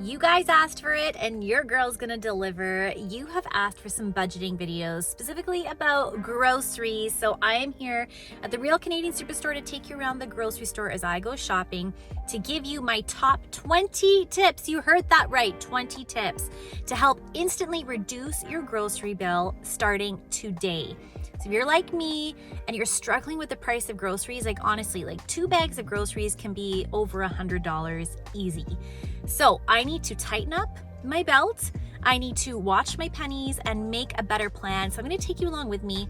You guys asked for it and your girl's gonna deliver. You have asked for some budgeting videos, specifically about groceries. So I am here at the Real Canadian Superstore to take you around the grocery store as I go shopping, to give you my top 20 tips. You heard that right, 20 tips to help instantly reduce your grocery bill starting today. So if you're like me and you're struggling with the price of groceries, like honestly, like 2 bags of groceries can be over $100 easy. So I need to tighten up my belt. I need to watch my pennies and make a better plan. So I'm going to take you along with me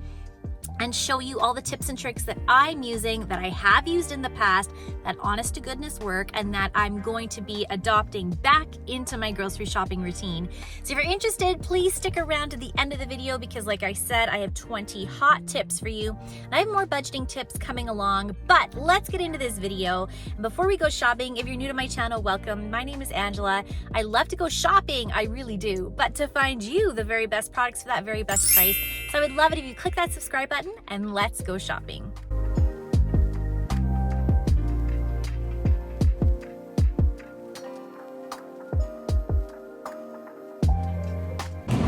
and show you all the tips and tricks that I'm using, that I have used in the past, that honest to goodness work, and that I'm going to be adopting back into my grocery shopping routine. So if you're interested, please stick around to the end of the video because like I said, I have 20 hot tips for you. And I have more budgeting tips coming along, but let's get into this video. And before we go shopping, if you're new to my channel, welcome. My name is Angela. I love to go shopping, I really do, but to find you the very best products for that very best price. So I would love it if you click that subscribe button and let's go shopping.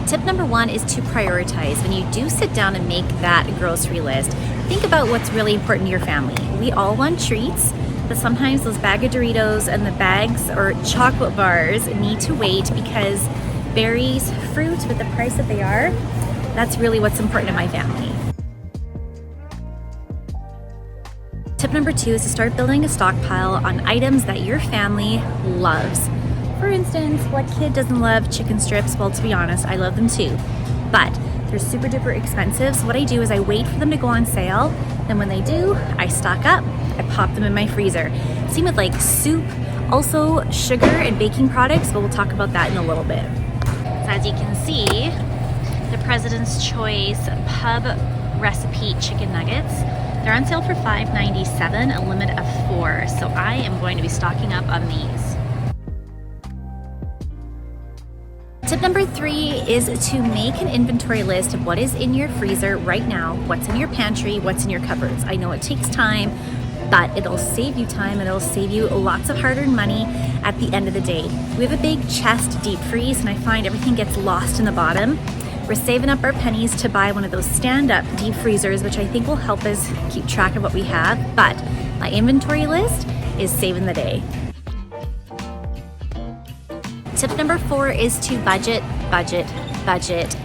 Tip number 1 is to prioritize. When you do sit down and make that grocery list, think about what's really important to your family. We all want treats, but sometimes those bag of Doritos and the bags or chocolate bars need to wait because berries, fruit, with the price that they are, that's really what's important to my family. Tip number 2 is to start building a stockpile on items that your family loves. For instance, what kid doesn't love chicken strips? Well, to be honest, I love them too, but they're super duper expensive. So what I do is I wait for them to go on sale. Then when they do, I stock up, I pop them in my freezer. Same with like soup, also sugar and baking products, but we'll talk about that in a little bit. So as you can see, the President's Choice Pub Recipe Chicken Nuggets, they're on sale for $5.97, a limit of 4. So I am going to be stocking up on these. Tip number 3 is to make an inventory list of what is in your freezer right now, what's in your pantry, what's in your cupboards. I know it takes time, but it'll save you time and it'll save you lots of hard-earned money at the end of the day. We have a big chest deep freeze and I find everything gets lost in the bottom. We're saving up our pennies to buy one of those stand-up deep freezers, which I think will help us keep track of what we have, but my inventory list is saving the day. Tip number 4 is to budget,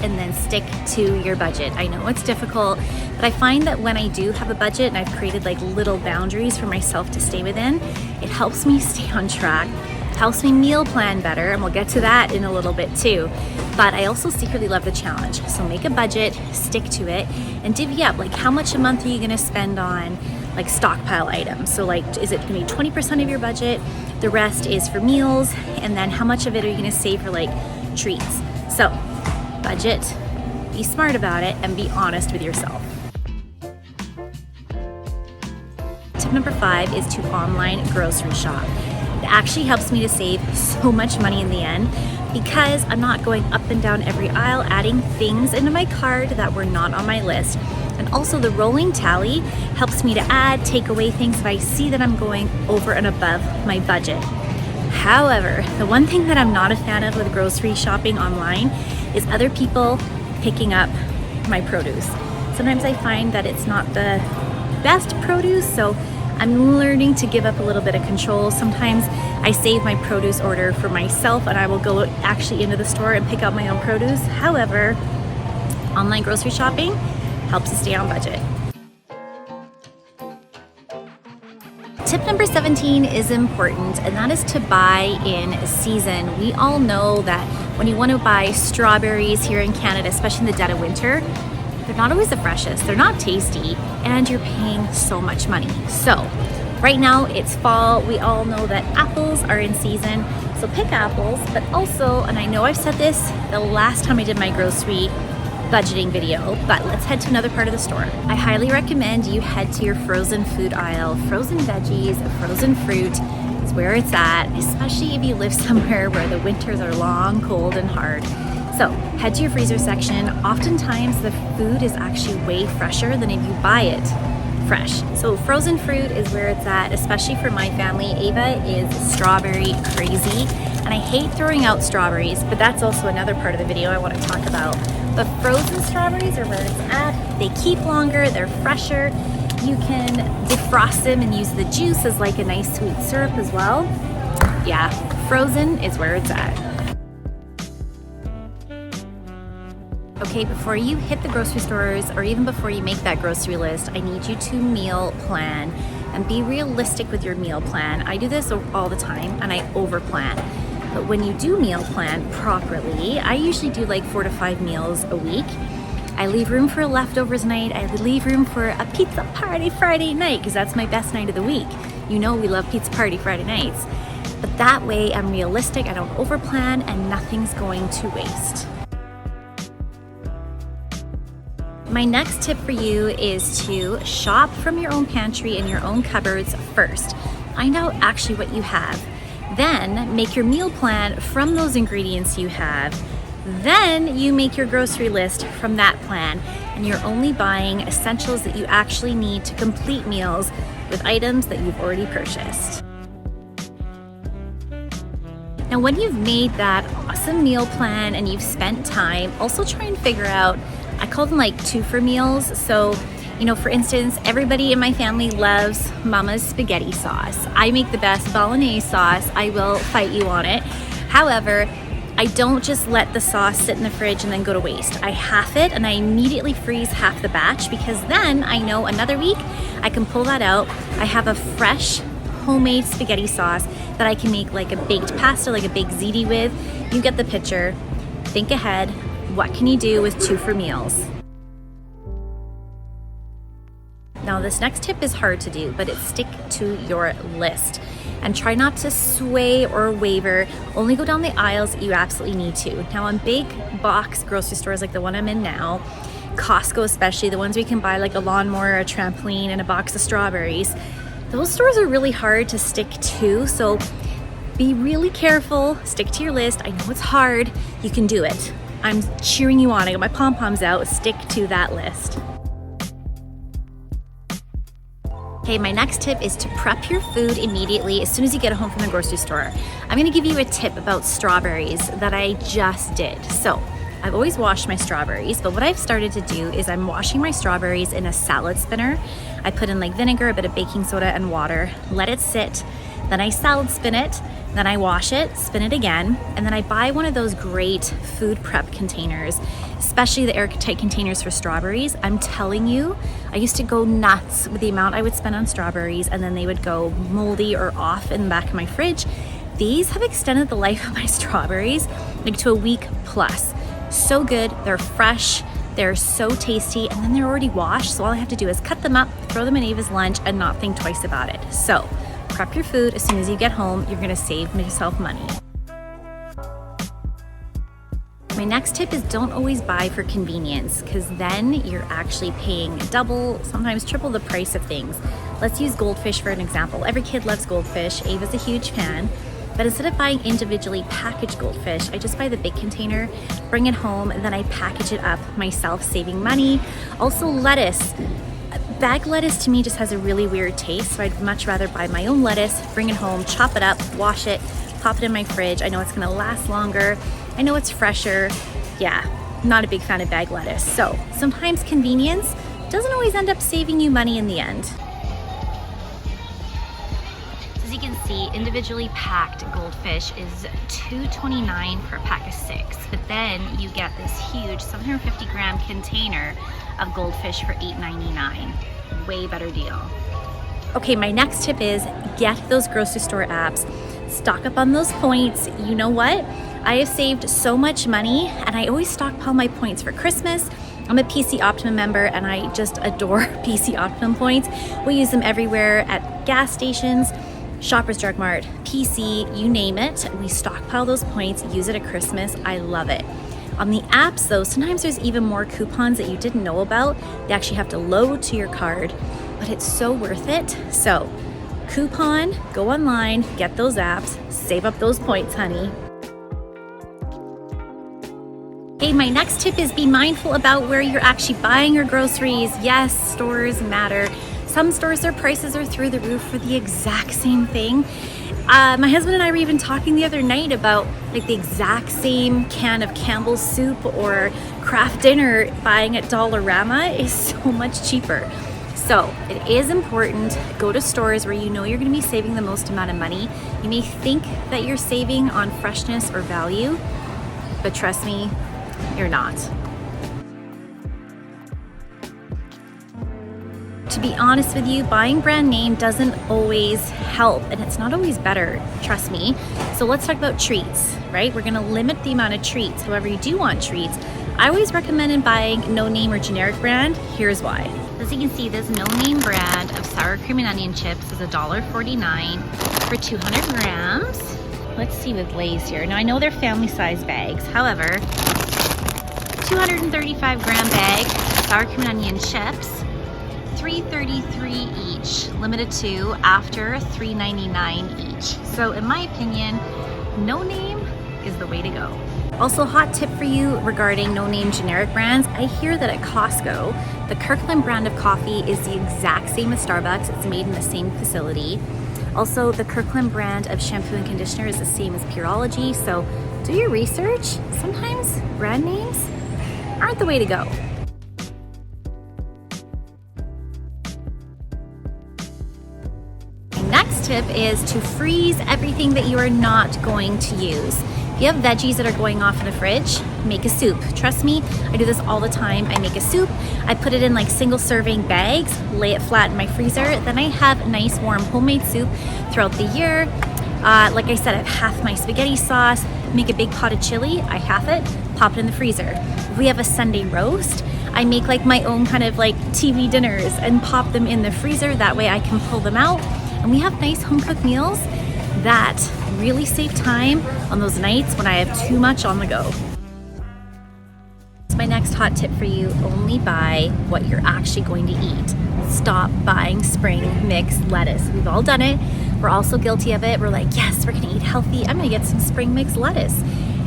and then stick to your budget. I know it's difficult, but I find that when I do have a budget and I've created like little boundaries for myself to stay within, it helps me stay on track, helps me meal plan better, and we'll get to that in a little bit too. But I also secretly love the challenge. So make a budget, stick to it, and divvy up like how much a month are you gonna spend on like stockpile items. So like, is it gonna be 20% of your budget? The rest is for meals, and then how much of it are you gonna save for like treats? So budget, be smart about it, and be honest with yourself. Tip number 5 is to online grocery shop. It actually helps me to save so much money in the end because I'm not going up and down every aisle adding things into my cart that were not on my list. And also the rolling tally helps me to add, take away things if I see that I'm going over and above my budget. However, the one thing that I'm not a fan of with grocery shopping online is other people picking up my produce. Sometimes I find that it's not the best produce, so I'm learning to give up a little bit of control. Sometimes I save my produce order for myself and I will go actually into the store and pick out my own produce. However, online grocery shopping helps us stay on budget. Tip number 17 is important, and that is to buy in season. We all know that when you want to buy strawberries here in Canada, especially in the dead of winter, they're not always the freshest, they're not tasty, and you're paying so much money. So right now it's fall, we all know that apples are in season, so pick apples, but also, and I know I've said this the last time I did my grocery budgeting video, but let's head to another part of the store. I highly recommend you head to your frozen food aisle. Frozen veggies, frozen fruit is where it's at, especially if you live somewhere where the winters are long, cold, and hard. So head to your freezer section. Oftentimes the food is actually way fresher than if you buy it fresh. So frozen fruit is where it's at, especially for my family. Ava is strawberry crazy, And I hate throwing out strawberries, but that's also another part of the video I want to talk about. But frozen strawberries are where it's at. They keep longer, they're fresher. You can defrost them and use the juice as like a nice sweet syrup as well. Yeah, frozen is where it's at. Okay, before you hit the grocery stores or even before you make that grocery list, I need you to meal plan and be realistic with your meal plan. I do this all the time and I over plan. But when you do meal plan properly, I usually do like 4 to 5 meals a week. I leave room for a leftovers night. I leave room for a pizza party Friday night because that's my best night of the week. You know we love pizza party Friday nights. But that way I'm realistic, I don't over plan, and nothing's going to waste. My next tip for you is to shop from your own pantry and your own cupboards first. Find out actually what you have. Then make your meal plan from those ingredients you have. Then you make your grocery list from that plan, and you're only buying essentials that you actually need to complete meals with items that you've already purchased. Now, when you've made that awesome meal plan and you've spent time, also try and figure out, I call them like 2 for meals. So, you know, for instance, everybody in my family loves Mama's spaghetti sauce. I make the best bolognese sauce. I will fight you on it. However, I don't just let the sauce sit in the fridge and then go to waste. I half it and I immediately freeze half the batch, because then I know another week I can pull that out. I have a fresh homemade spaghetti sauce that I can make like a baked pasta, like a baked ziti with. You get the picture. Think ahead. What can you do with 2 for meals? Now, this next tip is hard to do, but it's stick to your list and try not to sway or waver. Only go down the aisles that you absolutely need to. Now, on big box grocery stores like the one I'm in now, Costco especially, the ones where you can buy like a lawnmower, a trampoline, and a box of strawberries, those stores are really hard to stick to. So be really careful, stick to your list. I know it's hard, you can do it. I'm cheering you on, I got my pom-poms out, stick to that list. Okay, my next tip is to prep your food immediately as soon as you get home from the grocery store. I'm gonna give you a tip about strawberries that I just did. So, I've always washed my strawberries, but what I've started to do is I'm washing my strawberries in a salad spinner. I put in like vinegar, a bit of baking soda and water, let it sit, then I salad spin it, then I wash it, spin it again, and then I buy one of those great food prep containers, especially the airtight containers for strawberries. I'm telling you, I used to go nuts with the amount I would spend on strawberries, and then they would go moldy or off in the back of my fridge. These have extended the life of my strawberries like to a week plus. So good, they're fresh, they're so tasty, and then they're already washed, so all I have to do is cut them up, throw them in Ava's lunch, and not think twice about it. So, prep your food as soon as you get home. You're gonna save yourself money. My next tip is don't always buy for convenience, because then you're actually paying double, sometimes triple the price of things. Let's use goldfish for an example. Every kid loves goldfish. Ava's a huge fan. But instead of buying individually packaged goldfish, I just buy the big container, bring it home, and then I package it up myself, saving money. Also, lettuce. Bag lettuce to me just has a really weird taste, so I'd much rather buy my own lettuce, bring it home, chop it up, wash it, pop it in my fridge. I know it's gonna last longer. I know it's fresher. Yeah, not a big fan of bag lettuce. So sometimes convenience doesn't always end up saving you money in the end. As you can see, individually packed goldfish is $2.29 for a pack of 6, but then you get this huge 750 gram container of goldfish for $8.99. Way better deal. Okay, my next tip is get those grocery store apps. Stock up on those points. You know what? I have saved so much money, and I always stockpile my points for Christmas. I'm a PC Optimum member, and I just adore PC Optimum points. We use them everywhere at gas stations, Shoppers Drug Mart, PC, you name it. We stockpile those points, use it at Christmas. I love it. On the apps though, sometimes there's even more coupons that you didn't know about. They actually have to load to your card, but it's so worth it. So, coupon, go online, get those apps, save up those points, honey. Okay, my next tip is be mindful about where you're actually buying your groceries. Yes, stores matter. Some stores, their prices are through the roof for the exact same thing. My husband and I were even talking the other night about like the exact same can of Campbell's soup or Kraft dinner buying at Dollarama is so much cheaper. So it is important, go to stores where you know you're gonna be saving the most amount of money. You may think that you're saving on freshness or value, but trust me, you're not. To be honest with you, buying brand name doesn't always help, and it's not always better, trust me. So let's talk about treats, right? We're gonna limit the amount of treats. However, you do want treats, I always recommend buying no name or generic brand. Here's why. As you can see, this no name brand of sour cream and onion chips is $1.49 for 200 grams. Let's see with Lay's here. Now I know they're family size bags. However, 235 gram bag, sour cream and onion chips, $3.33 each, limited to after $3.99 each. So in my opinion, no name is the way to go. Also, hot tip for you regarding no name generic brands. I hear that at Costco, the Kirkland brand of coffee is the exact same as Starbucks. It's made in the same facility. Also, the Kirkland brand of shampoo and conditioner is the same as Pureology. So do your research. Sometimes brand names aren't the way to go. Next tip is to freeze everything that you are not going to use. If you have veggies that are going off in the fridge, make a soup. Trust me, I do this all the time. I make a soup, I put it in like single serving bags, lay it flat in my freezer, then I have nice warm homemade soup throughout the year. Like I said, I have half my spaghetti sauce, make a big pot of chili, I half it, pop it in the freezer. If we have a Sunday roast, I make like my own kind of like TV dinners and pop them in the freezer. That way I can pull them out. And we have nice home cooked meals that really save time on those nights when I have too much on the go. My next hot tip for you, only buy what you're actually going to eat. Stop buying spring mix lettuce. We've all done it. We're also guilty of it. We're like, yes, we're gonna eat healthy. I'm gonna get some spring mix lettuce.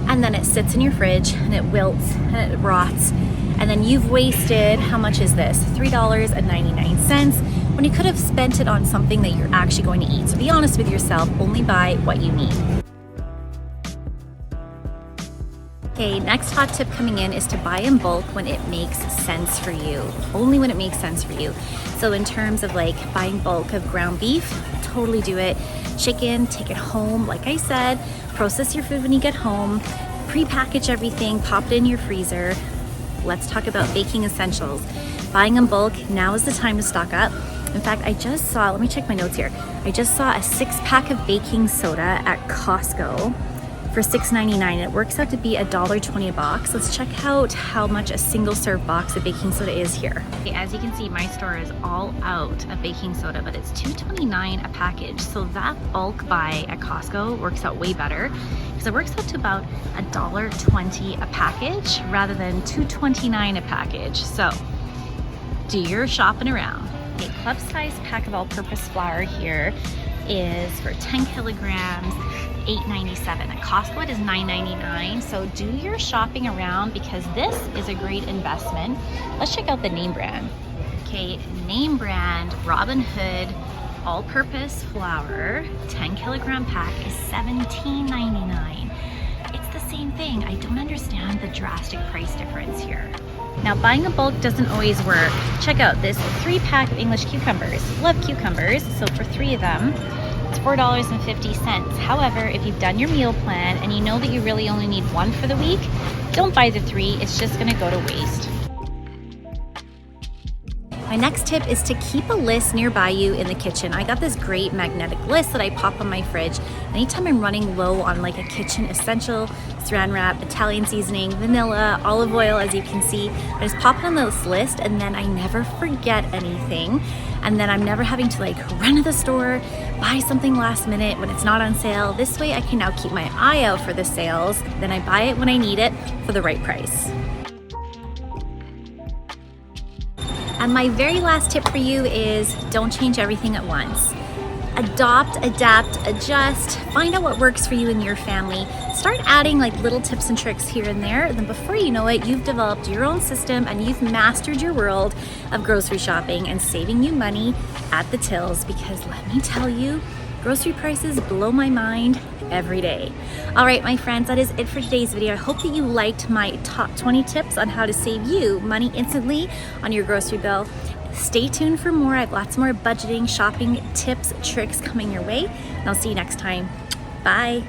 And then it sits in your fridge and it wilts and it rots. And then you've wasted, how much is this? $3.99 when you could have spent it on something that you're actually going to eat. So be honest with yourself, only buy what you need. Okay, next hot tip coming in is to buy in bulk when it makes sense for you. Only when it makes sense for you. So in terms of like buying bulk of ground beef, totally do it. Chicken, take it home. Like I said, process your food when you get home, pre-package everything, pop it in your freezer. Let's talk about baking essentials. Buying in bulk, now is the time to stock up. In fact, I just saw, let me check my notes here. I just saw a 6-pack of baking soda at Costco for $6.99. It works out to be $1.20 a box. Let's check out how much a single serve box of baking soda is here. Okay, as you can see, my store is all out of baking soda, but it's $2.29 a package. So that bulk buy at Costco works out way better because it works out to about $1.20 a package rather than $2.29 a package. So do your shopping around. A club size pack of all-purpose flour here is for 10 kilograms, $8.97. At Costco it is $9.99. So do your shopping around because this is a great investment. Let's check out the name brand. Okay, name brand Robin Hood all-purpose flour, 10 kilogram pack is $17.99. It's the same thing. I don't understand the drastic price difference here. Now, buying in bulk doesn't always work. Check out this 3-pack of English cucumbers. Love cucumbers, so for 3 of them, it's $4.50. However, if you've done your meal plan and you know that you really only need 1 for the week, don't buy the 3, it's just gonna go to waste. My next tip is to keep a list nearby you in the kitchen. I got this great magnetic list that I pop on my fridge. Anytime I'm running low on like a kitchen essential, saran wrap, Italian seasoning, vanilla, olive oil, as you can see, I just pop it on this list and then I never forget anything. And then I'm never having to like run to the store, buy something last minute when it's not on sale. This way I can now keep my eye out for the sales. Then I buy it when I need it for the right price. And my very last tip for you is don't change everything at once. adopt, adapt, adjust, find out what works for you and your family. Start adding like little tips and tricks here and there. And then before you know it, you've developed your own system and you've mastered your world of grocery shopping and saving you money at the tills, because let me tell you, grocery prices blow my mind every day. All right, my friends, that is it for today's video. I hope that you liked my top 20 tips on how to save you money instantly on your grocery bill. Stay tuned for more. I have lots more budgeting, shopping tips, tricks coming your way, and I'll see you next time. Bye.